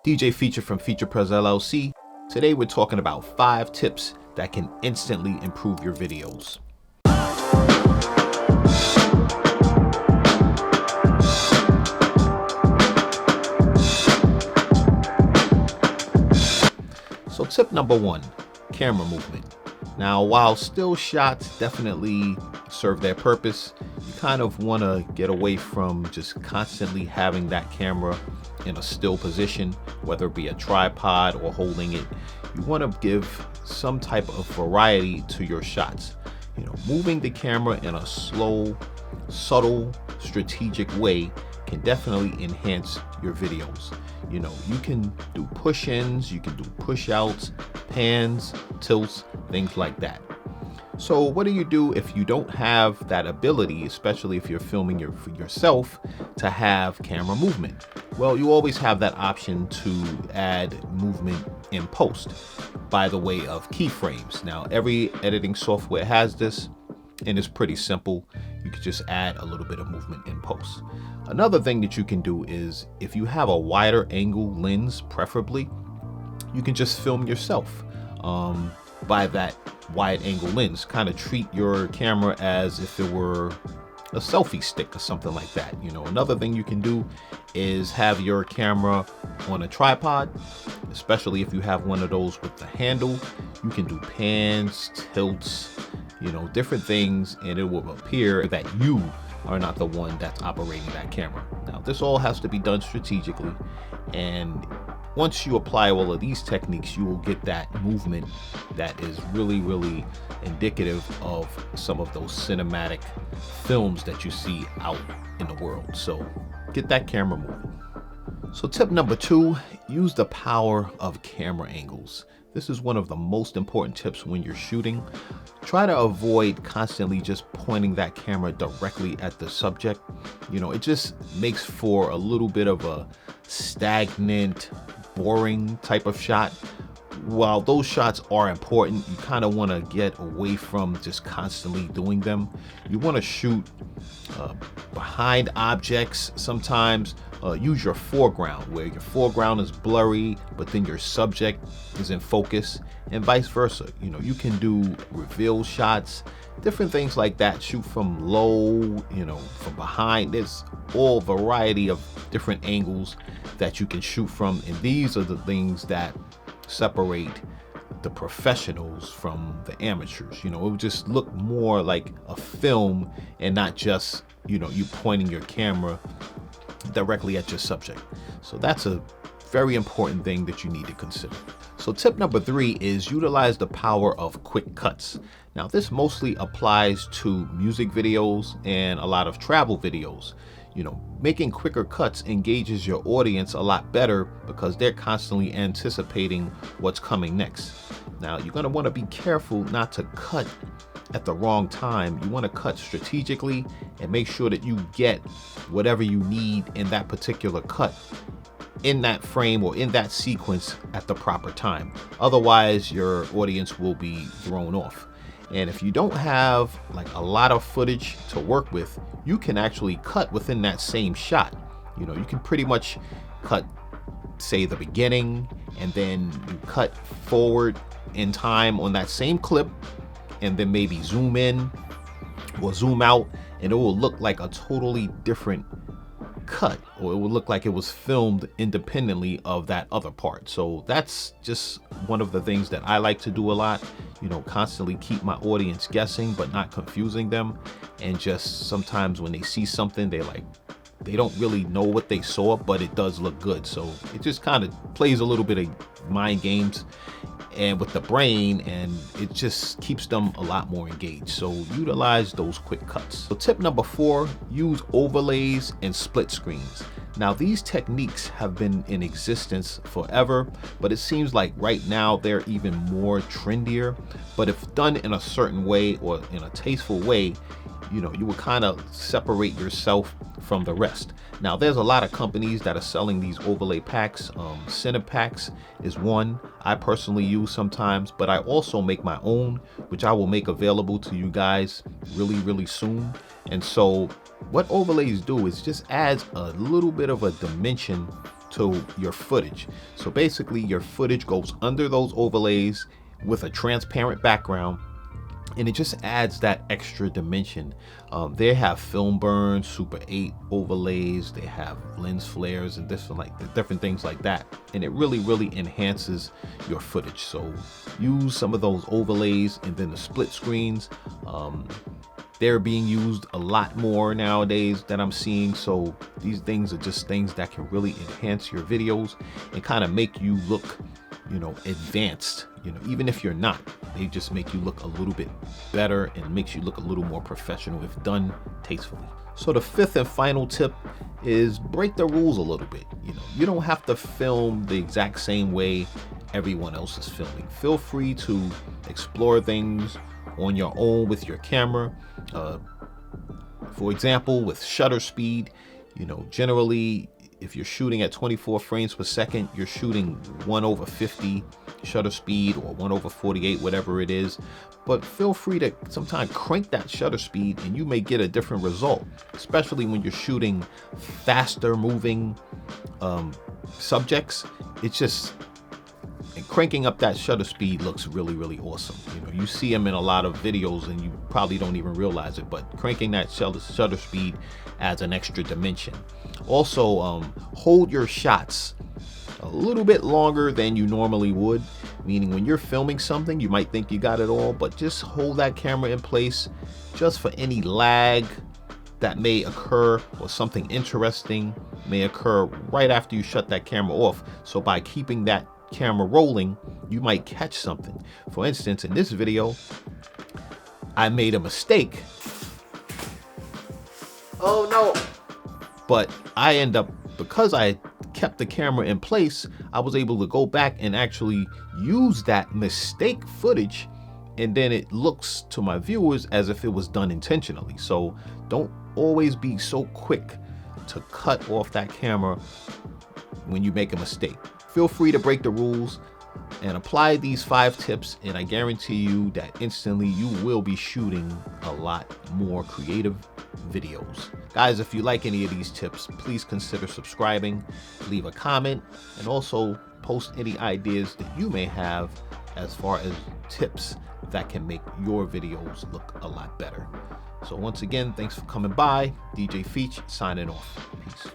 DJ Feature from FeaturePrez LLC. Today we're talking about 5 tips that can instantly improve your videos. So tip number 1, camera movement. Now, while still shots definitely serve their purpose, you kind of want to get away from just constantly having that camera in a still position, whether it be a tripod or holding it. You want to give some type of variety to your shots. Moving the camera in a slow, subtle, strategic way can definitely enhance your videos. You can do push-ins, you can do push-outs, pans, tilts, things like that. So what do you do if you don't have that ability, especially if you're filming for yourself, to have camera movement? Well, you always have that option to add movement in post by the way of keyframes. Now, every editing software has this, and it's pretty simple. You can just add a little bit of movement in post. Another thing that you can do is, if you have a wider angle lens, preferably, you can just film yourself by that wide angle lens. Kind of treat your camera as if it were a selfie stick or something like that. Another thing you can do is have your camera on a tripod, especially if you have one of those with the handle. You can do pans, tilts, different things, and it will appear that you are not the one that's operating that camera. Now, this all has to be done strategically, and once you apply all of these techniques, you will get that movement that is really, really indicative of some of those cinematic films that you see out in the world. So get that camera moving. So tip number 2, use the power of camera angles. This is one of the most important tips when you're shooting. Try to avoid constantly just pointing that camera directly at the subject. It just makes for a little bit of a stagnant, boring type of shot. While those shots are important, you kind of want to get away from just constantly doing them. You want to shoot behind objects sometimes. Use your foreground, where your foreground is blurry, but then your subject is in focus, and vice versa. You can do reveal shots, different things like that. Shoot from low, from behind. There's all variety of different angles that you can shoot from, and these are the things that separate the professionals from the amateurs. It would just look more like a film and not just you pointing your camera directly at your subject. So that's a very important thing that you need to consider. So tip number 3 is utilize the power of quick cuts. Now, this mostly applies to music videos and a lot of travel videos. Making quicker cuts engages your audience a lot better because they're constantly anticipating what's coming next. Now, you're going to want to be careful not to cut at the wrong time. You want to cut strategically and make sure that you get whatever you need in that particular cut in that frame or in that sequence at the proper time. Otherwise, your audience will be thrown off. And if you don't have like a lot of footage to work with, you can actually cut within that same shot. You can pretty much cut, say, the beginning, and then you cut forward in time on that same clip, and then maybe zoom in or zoom out, and it will look like a totally different cut, or it will look like it was filmed independently of that other part. So that's just one of the things that I like to do a lot. Constantly keep my audience guessing but not confusing them, and just sometimes when they see something, they don't really know what they saw, but it does look good. So it just kind of plays a little bit of mind games and with the brain, and it just keeps them a lot more engaged. So utilize those quick cuts. So tip number 4, use overlays and split screens. Now, these techniques have been in existence forever, but it seems like right now they're even more trendier. But if done in a certain way or in a tasteful way, you will kind of separate yourself from the rest. Now, there's a lot of companies that are selling these overlay packs. Cinepacks is one I personally use sometimes, but I also make my own, which I will make available to you guys really, really soon. And so what overlays do is just adds a little bit of a dimension to your footage. So basically your footage goes under those overlays with a transparent background, and it just adds that extra dimension. They have film burn, Super 8 overlays, they have lens flares and different things like that, and it really enhances your footage. So use some of those overlays. And then the split screens, they're being used a lot more nowadays that I'm seeing. So these things are just things that can really enhance your videos and kind of make you look, advanced, even if you're not. They just make you look a little bit better and makes you look a little more professional if done tastefully. So the fifth and final tip is break the rules a little bit. You don't have to film the exact same way everyone else is filming. Feel free to explore things on your own with your camera. For example, with shutter speed, generally if you're shooting at 24 frames per second, you're shooting 1/50 shutter speed or 1/48, whatever it is. But feel free to sometimes crank that shutter speed and you may get a different result, especially when you're shooting faster moving subjects. It's just, and cranking up that shutter speed looks really awesome. You see them in a lot of videos and you probably don't even realize it, but cranking that shutter speed adds an extra dimension. Also, hold your shots a little bit longer than you normally would, meaning when you're filming something, you might think you got it all, but just hold that camera in place just for any lag that may occur, or something interesting may occur right after you shut that camera off. So by keeping that camera rolling, you might catch something. For instance, in this video, I made a mistake. Oh no. But I end up, because I kept the camera in place, I was able to go back and actually use that mistake footage, and then it looks to my viewers as if it was done intentionally. So don't always be so quick to cut off that camera when you make a mistake. Feel free to break the rules and apply these 5 tips, and I guarantee you that instantly you will be shooting a lot more creative videos. Guys, if you like any of these tips, please consider subscribing, leave a comment, and also post any ideas that you may have as far as tips that can make your videos look a lot better. So once again, thanks for coming by. DJ Feach signing off. Peace.